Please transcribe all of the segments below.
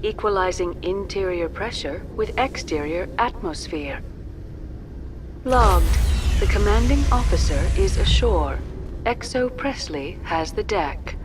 equalizing interior pressure with exterior atmosphere. Logged. The commanding officer is ashore. XO Presley has the deck.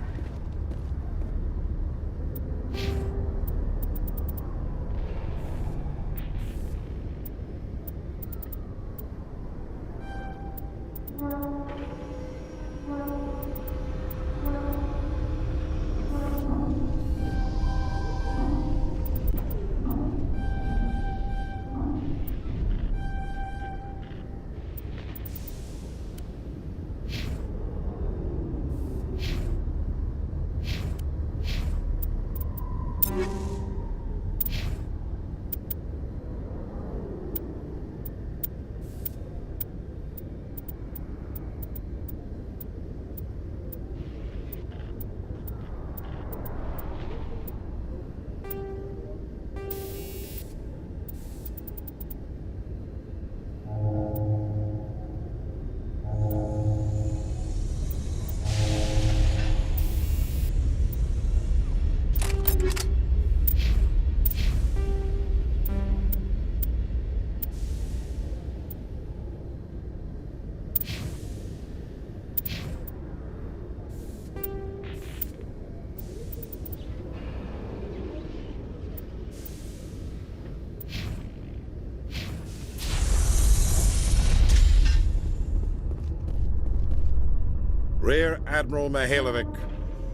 Rear Admiral Mihailovic,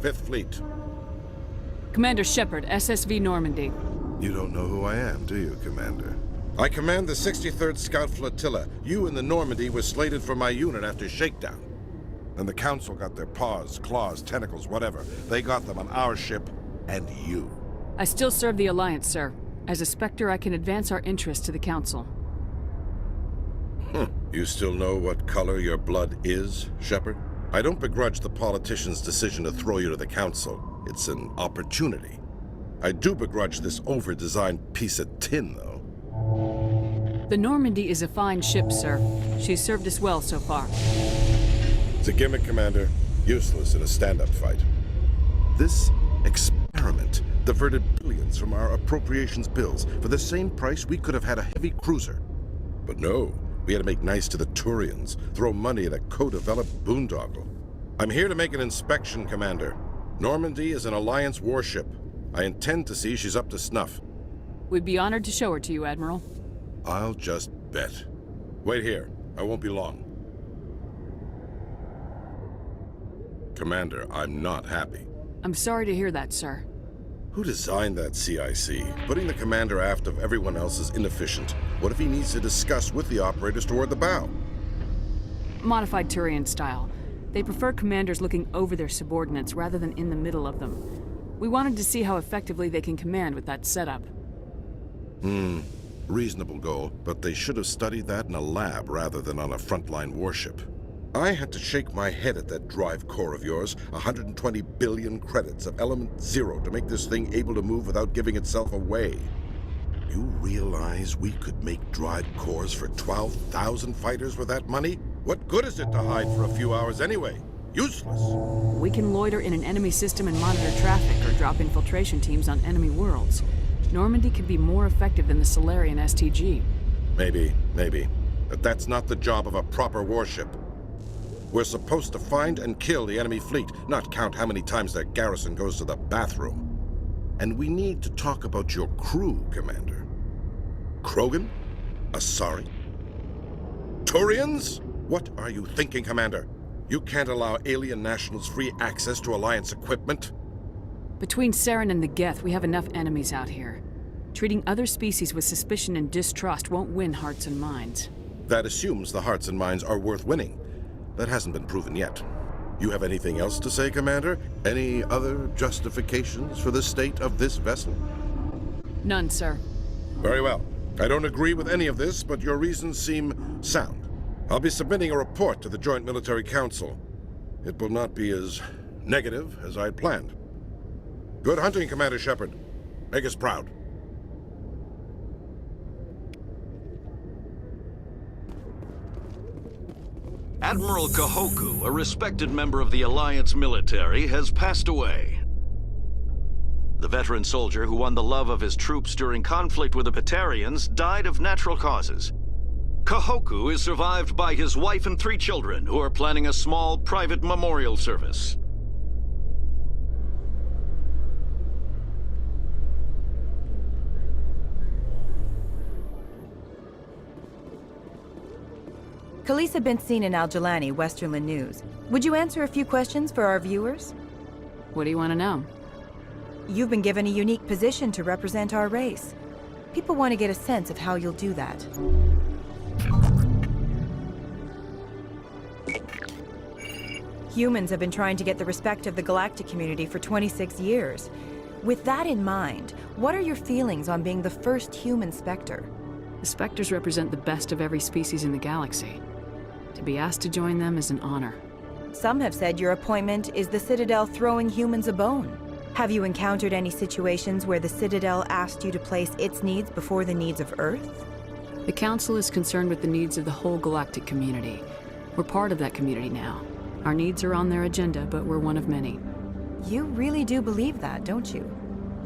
5th Fleet. Commander Shepard, SSV Normandy. You don't know who I am, do you, Commander? I command the 63rd Scout Flotilla. You and the Normandy were slated for my unit after shakedown. And the Council got their paws, claws, tentacles, whatever. They got them on our ship, and you. I still serve the Alliance, sir. As a Spectre, I can advance our interests to the Council. You still know what color your blood is, Shepard? I don't begrudge the politician's decision to throw you to the Council. It's an opportunity. I do begrudge this over-designed piece of tin, though. The Normandy is a fine ship, sir. She's served us well so far. It's a gimmick, Commander. Useless in a stand-up fight. This experiment diverted billions from our appropriations bills. For the same price, we could have had a heavy cruiser. But no, we had to make nice to the Turians, throw money at a co-developed boondoggle. I'm here to make an inspection, Commander. Normandy is an Alliance warship. I intend to see she's up to snuff. We'd be honored to show her to you, Admiral. I'll just bet. Wait here. I won't be long. Commander, I'm not happy. I'm sorry to hear that, sir. Who designed that CIC? Putting the commander aft of everyone else is inefficient. What if he needs to discuss with the operators toward the bow? Modified Turian style. They prefer commanders looking over their subordinates rather than in the middle of them. We wanted to see how effectively they can command with that setup. Reasonable goal, but they should have studied that in a lab rather than on a frontline warship. I had to shake my head at that drive core of yours. 120 billion credits of element 0 to make this thing able to move without giving itself away. You realize we could make drive cores for 12,000 fighters with that money? What good is it to hide for a few hours anyway? Useless. We can loiter in an enemy system and monitor traffic or drop infiltration teams on enemy worlds. Normandy could be more effective than the Solarian STG. Maybe. But that's not the job of a proper warship. We're supposed to find and kill the enemy fleet, not count how many times their garrison goes to the bathroom. And we need to talk about your crew, Commander. Krogan? Asari? Turians? What are you thinking, Commander? You can't allow alien nationals free access to Alliance equipment? Between Saren and the Geth, we have enough enemies out here. Treating other species with suspicion and distrust won't win hearts and minds. That assumes the hearts and minds are worth winning. That hasn't been proven yet. You have anything else to say, Commander? Any other justifications for the state of this vessel? None, sir. Very well. I don't agree with any of this, but your reasons seem sound. I'll be submitting a report to the Joint Military Council. It will not be as negative as I'd planned. Good hunting, Commander Shepard. Make us proud. Admiral Kahoku, a respected member of the Alliance military, has passed away. The veteran soldier who won the love of his troops during conflict with the Batarians died of natural causes. Kahoku is survived by his wife and 3 children who are planning a small private memorial service. Khaleesa been seen in Al-Jalani, Westerland News. Would you answer a few questions for our viewers? What do you want to know? You've been given a unique position to represent our race. People want to get a sense of how you'll do that. Humans have been trying to get the respect of the galactic community for 26 years. With that in mind, what are your feelings on being the first human Spectre? The Spectres represent the best of every species in the galaxy. To be asked to join them is an honor. Some have said your appointment is the Citadel throwing humans a bone. Have you encountered any situations where the Citadel asked you to place its needs before the needs of Earth? The Council is concerned with the needs of the whole galactic community. We're part of that community now. Our needs are on their agenda, but we're one of many. You really do believe that, don't you?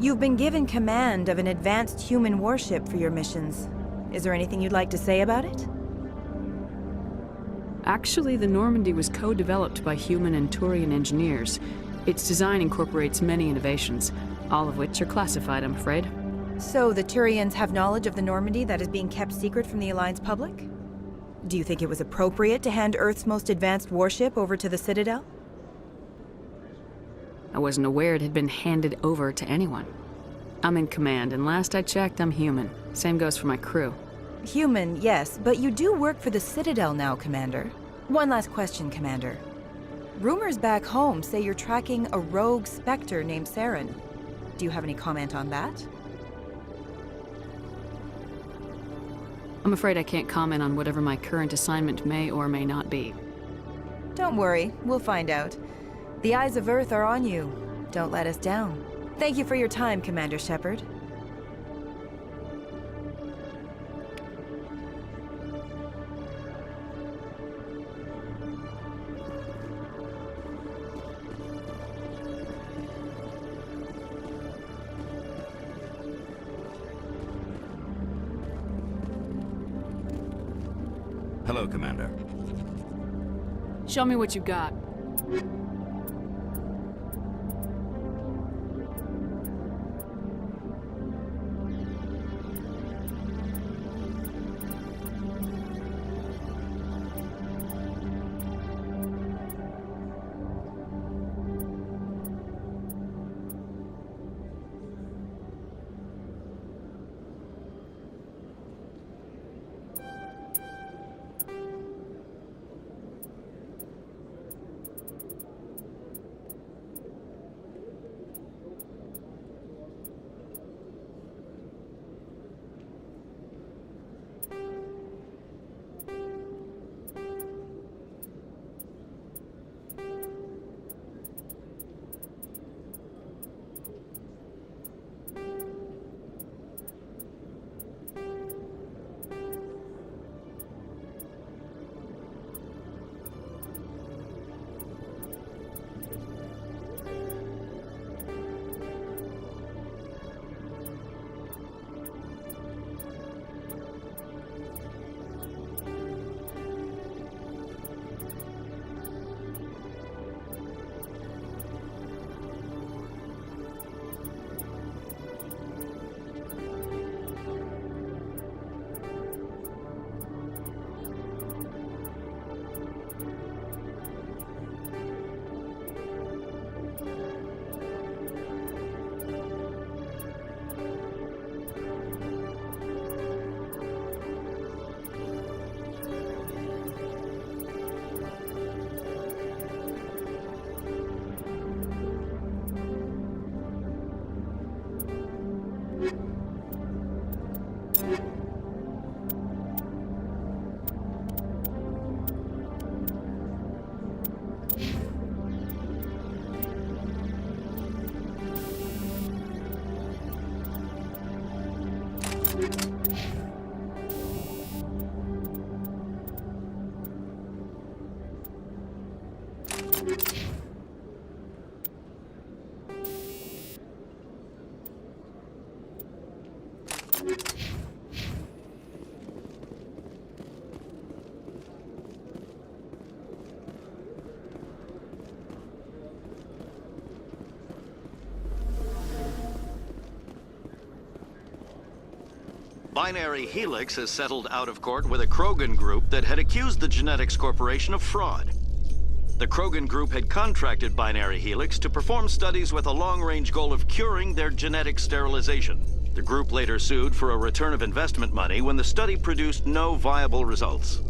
You've been given command of an advanced human warship for your missions. Is there anything you'd like to say about it? Actually, the Normandy was co-developed by human and Turian engineers. Its design incorporates many innovations, all of which are classified, I'm afraid. So the Turians have knowledge of the Normandy that is being kept secret from the Alliance public? Do you think it was appropriate to hand Earth's most advanced warship over to the Citadel? I wasn't aware it had been handed over to anyone. I'm in command, and last I checked, I'm human. Same goes for my crew. Human, yes, but you do work for the Citadel now, Commander. One last question, Commander. Rumors back home say you're tracking a rogue Spectre named Saren. Do you have any comment on that? I'm afraid I can't comment on whatever my current assignment may or may not be. Don't worry, we'll find out. The eyes of Earth are on you. Don't let us down. Thank you for your time, Commander Shepard. Hello, Commander. Show me what you got. Binary Helix has settled out of court with a Krogan group that had accused the Genetics Corporation of fraud. The Krogan group had contracted Binary Helix to perform studies with a long-range goal of curing their genetic sterilization. The group later sued for a return of investment money when the study produced no viable results.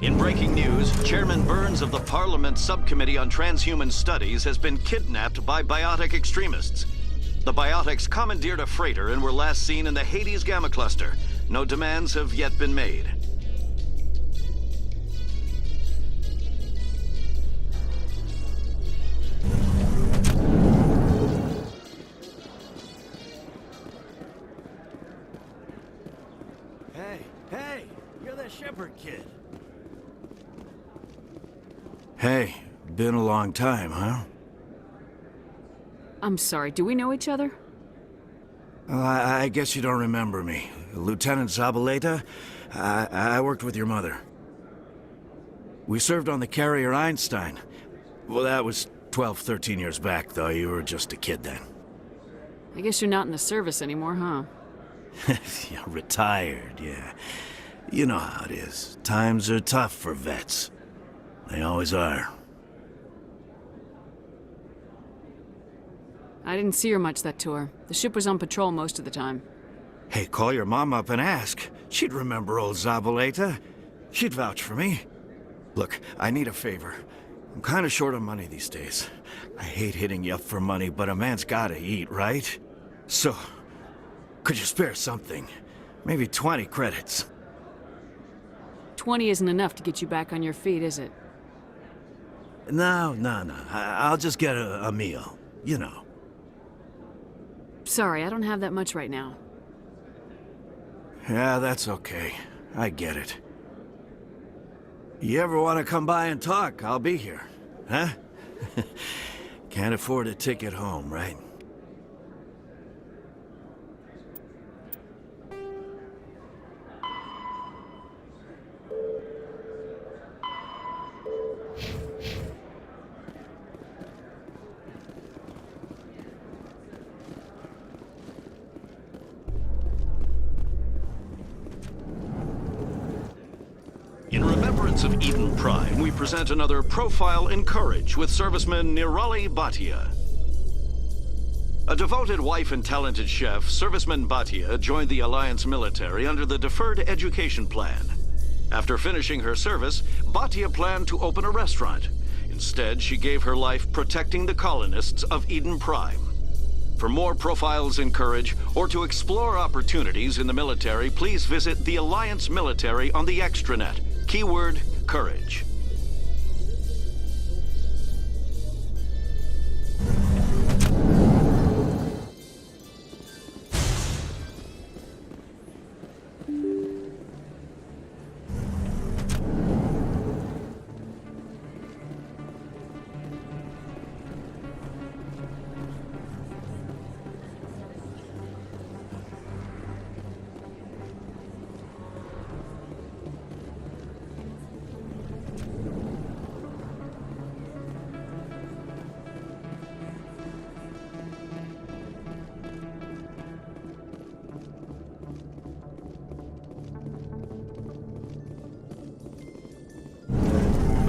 In breaking news, Chairman Burns of the Parliament Subcommittee on Transhuman Studies has been kidnapped by biotic extremists. The biotics commandeered a freighter and were last seen in the Hades Gamma Cluster. No demands have yet been made. Hey, you're the Shepherd kid. Hey, been a long time, huh? I'm sorry, do we know each other? Well, I guess you don't remember me. Lieutenant Zabaleta? I worked with your mother. We served on the carrier Einstein. Well, that was 12, 13 years back, though. You were just a kid then. I guess you're not in the service anymore, huh? You're retired, yeah. You know how it is. Times are tough for vets. They always are. I didn't see her much that tour. The ship was on patrol most of the time. Hey, call your mom up and ask. She'd remember old Zabaleta. She'd vouch for me. Look, I need a favor. I'm kind of short on money these days. I hate hitting you up for money, but a man's gotta eat, right? So, could you spare something? Maybe 20 credits. 20 isn't enough to get you back on your feet, is it? No. I'll just get a meal, you know. Sorry, I don't have that much right now. Yeah, that's okay. I get it. You ever want to come by and talk, I'll be here. Huh? Can't afford a ticket home, right? In remembrance of Eden Prime, we present another Profile in Courage with serviceman Nirali Bhatia. A devoted wife and talented chef, serviceman Bhatia joined the Alliance military under the Deferred Education Plan. After finishing her service, Bhatia planned to open a restaurant. Instead, she gave her life protecting the colonists of Eden Prime. For more Profiles in Courage, or to explore opportunities in the military, please visit the Alliance Military on the extranet. Keyword, Courage.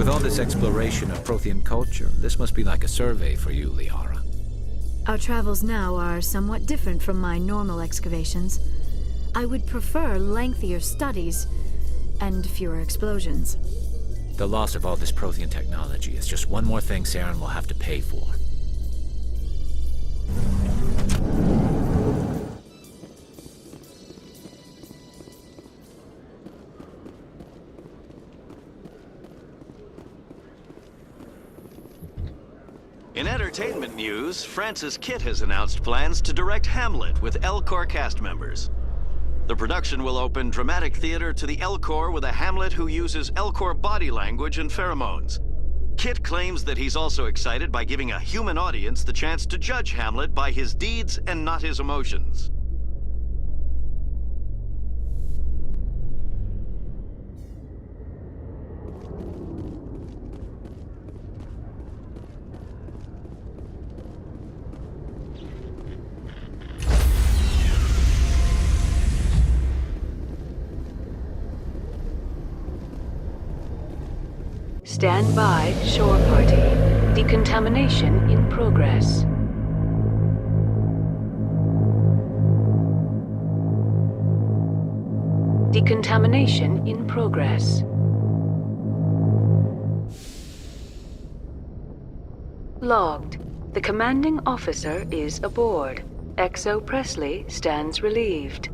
With all this exploration of Prothean culture, this must be like a survey for you, Liara. Our travels now are somewhat different from my normal excavations. I would prefer lengthier studies and fewer explosions. The loss of all this Prothean technology is just one more thing Saren will have to pay for. In entertainment news, Francis Kitt has announced plans to direct Hamlet with L-Corps cast members. The production will open dramatic theater to the L-Corps with a Hamlet who uses L-Corps body language and pheromones. Kitt claims that he's also excited by giving a human audience the chance to judge Hamlet by his deeds and not his emotions. Stand by, shore party. Decontamination in progress. Decontamination in progress. Logged. The commanding officer is aboard. XO Presley stands relieved.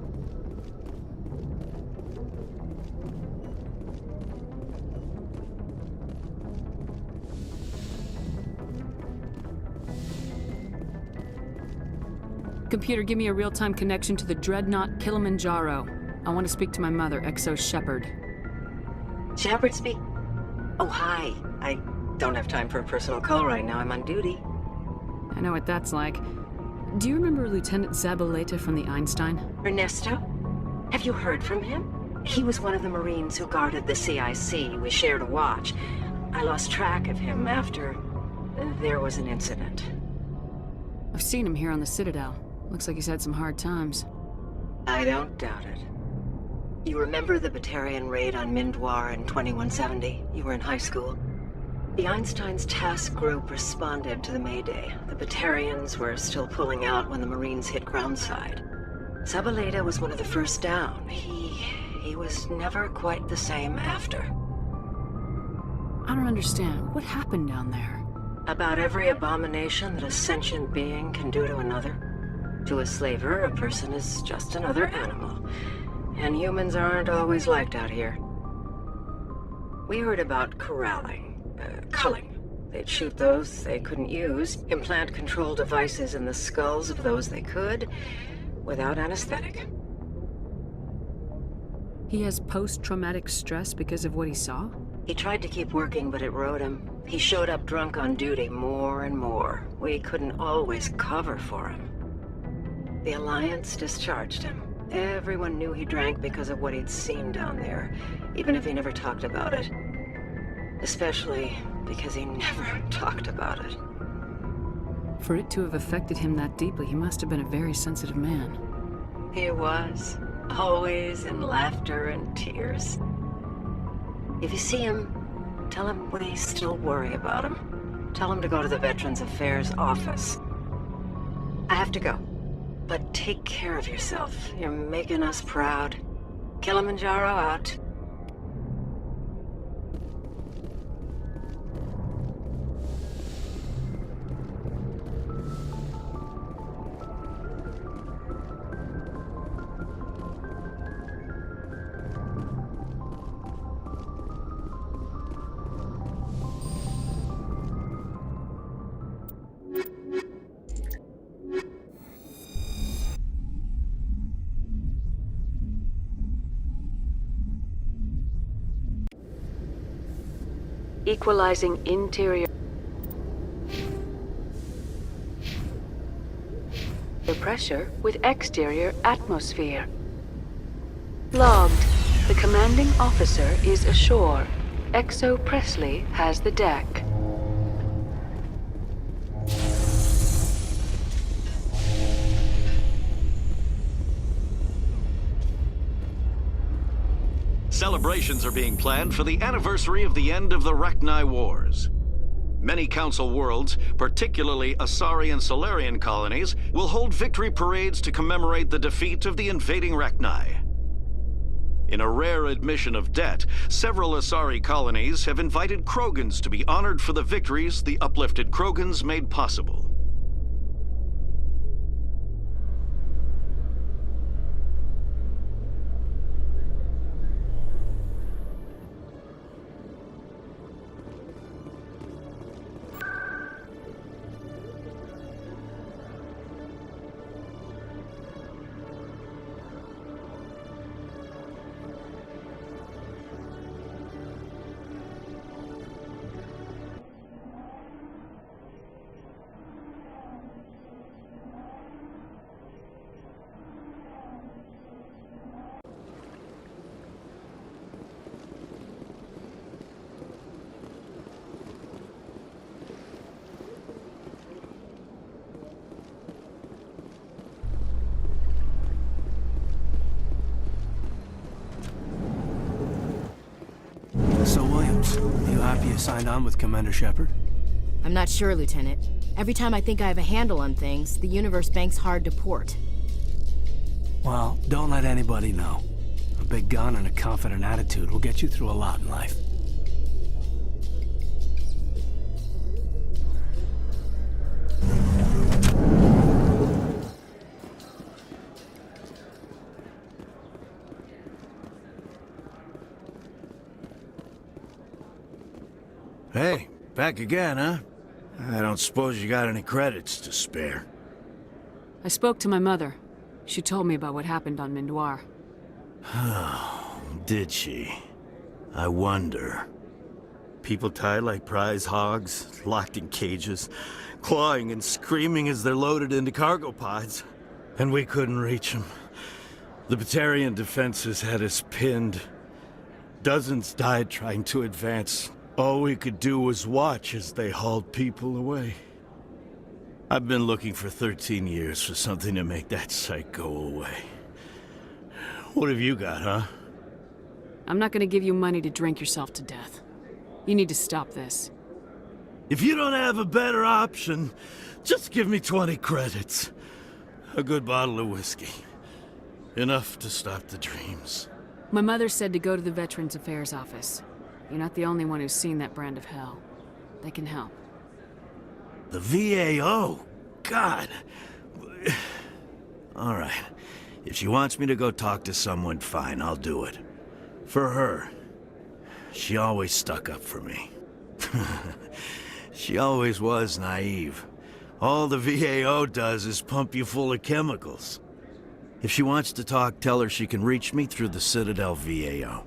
Computer, give me a real-time connection to the Dreadnought Kilimanjaro. I want to speak to my mother, XO Shepard. Shepard speak? Oh, hi. I don't have time for a personal call right now. I'm on duty. I know what that's like. Do you remember Lieutenant Zabaleta from the Einstein? Ernesto? Have you heard from him? He was one of the Marines who guarded the CIC. We shared a watch. I lost track of him after there was an incident. I've seen him here on the Citadel. Looks like he's had some hard times. I don't doubt it. You remember the Batarian raid on Mindwar in 2170? You were in high school. The Einstein's task group responded to the Mayday. The Batarians were still pulling out when the Marines hit groundside. Zabaleta was one of the first down. He was never quite the same after. I don't understand. What happened down there? About every abomination that a sentient being can do to another. To a slaver, a person is just another animal. And humans aren't always liked out here. We heard about corralling, culling. They'd shoot those they couldn't use, implant control devices in the skulls of those they could, without anesthetic. He has post-traumatic stress because of what he saw? He tried to keep working, but it rode him. He showed up drunk on duty more and more. We couldn't always cover for him. The Alliance discharged him. Everyone knew he drank because of what he'd seen down there, even if he never talked about it. Especially because he never talked about it. For it to have affected him that deeply, he must have been a very sensitive man. He was. Always in laughter and tears. If you see him, tell him we still worry about him. Tell him to go to the Veterans Affairs office. I have to go. But take care of yourself. You're making us proud. Kilimanjaro out. Equalizing interior pressure with exterior atmosphere. Logged. The commanding officer is ashore. XO Presley has the deck. Celebrations are being planned for the anniversary of the end of the Rachni Wars. Many Council worlds, particularly Asari and Solarian colonies, will hold victory parades to commemorate the defeat of the invading Rachni. In a rare admission of debt, several Asari colonies have invited Krogans to be honored for the victories the uplifted Krogans made possible. So, Williams, you happy you signed on with Commander Shepard? I'm not sure, Lieutenant. Every time I think I have a handle on things, the universe bank's hard to port. Well, don't let anybody know. A big gun and a confident attitude will get you through a lot in life. Hey, back again, huh? I don't suppose you got any credits to spare. I spoke to my mother. She told me about what happened on Mindoir. Did she? I wonder. People tied like prize hogs, locked in cages, clawing and screaming as they're loaded into cargo pods. And we couldn't reach them. The Batarian defenses had us pinned. Dozens died trying to advance. All we could do was watch as they hauled people away. I've been looking for 13 years for something to make that sight go away. What have you got, huh? I'm not gonna give you money to drink yourself to death. You need to stop this. If you don't have a better option, just give me 20 credits. A good bottle of whiskey. Enough to stop the dreams. My mother said to go to the Veterans Affairs office. You're not the only one who's seen that brand of hell. They can help. The VAO? God. All right. If she wants me to go talk to someone, fine, I'll do it. For her. She always stuck up for me. She always was naive. All the VAO does is pump you full of chemicals. If she wants to talk, tell her she can reach me through the Citadel VAO.